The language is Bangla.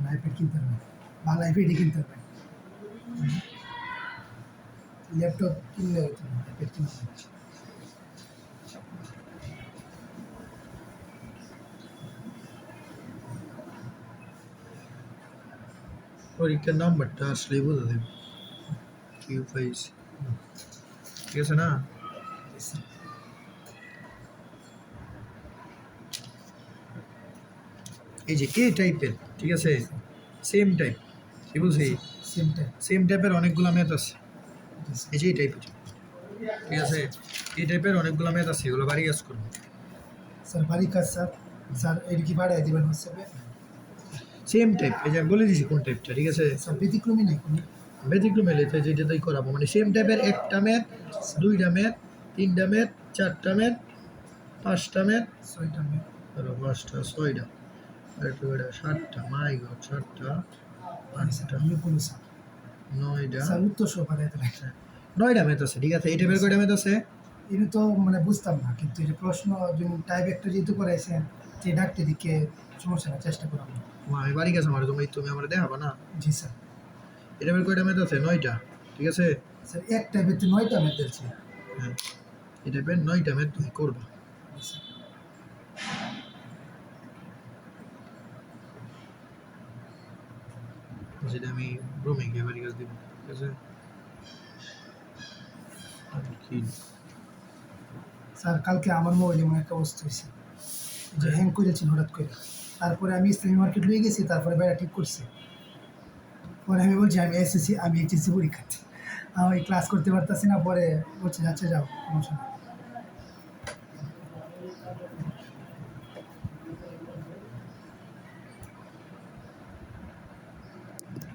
না, আইপ্যাড কিনতে হবে, ভালো আইপ্যাডই কিনতে হবে। ল্যাপটপ কিনলে হতো না, আইপ্যাড কিনতে হবে। পরীক্ষার নাম্বারটা আসলেই বোঝা দেবে কি পাইছি, ঠিক আছে না? এই যে এ টাইপের, ঠিক আছে, সেম টাইপ, কি বলছি, সেম টাইপের অনেকগুলো ম্যাথ আছে। এই যে এই টাইপের, ঠিক আছে, এই টাইপের অনেকগুলো ম্যাথ আছে, এগুলো বাড়ি কাজ করবো। স্যার বাড়ি কাজ স্যার, স্যার এটা কি বাড়াই দেবেন হোয়াটসঅ্যাপে? সেম টাইপ, এই যে আমি বলে দিছি কোন টাইপটা, ঠিক আছে। স্যার ব্যতিক্রমী নাই কোনো? ব্যতিক্রম এলে তো যেটাতেই করাবো, মানে সেম টাইপের একটা ম্যাথ, দুইটা ম্যাথ, তিনটা ম্যাথ, চারটা ম্যাথ, পাঁচটা ম্যাথ, 6টা মেয়ে। পাঁচটা, ছয়টা, আর একটু বেড়া, সাতটা, মাই গড, সাতটা, আটটা, আমি বলি স্যার, নয়টা, স্যার উত্তর সহ বাড়াই দেবেন। নয়টা ম্যাথ আছে, ঠিক আছে। এই টাইপের কয়টা ম্যাথ আছে? এটা তো মানে বুঝতাম না, কিন্তু এই যে প্রশ্ন যেমন টাইপ একটা যেহেতু করাইছেন, যে ডাকতে দিকে সমস্যা না, চেষ্টা করবো। আমি বাড়ি গেছে আমার, তুমি আমার দেখাবা না। জি স্যার। এই টাইপের কয়টা ম্যাথ আছে? নয়টা, ঠিক আছে। স্যার এক টাইপের তো 9টা মেয়ে দিয়েছে। হ্যাঁ, এই টাইপের নয়টা ম্যাথ তুমি করবা। যেটা আমি রুমে গিয়ে বাড়ি কাজ দিব, ঠিক আছে। কি স্যার কালকে আমার মোবাইলে এমন একটা অবস্থা হয়েছে যে হ্যাং করেছিল হঠাৎ করে, তারপরে আমি ইসলামী মার্কেট লয়ে গেছি, তারপরে বেড়া ঠিক করছে। পরে আমি বলছি আমি এইচএসসি পরীক্ষার্থী, আমি ক্লাস করতে পারতেছি না, পরে বলছে আচ্ছা যাও সমস্যা নেই।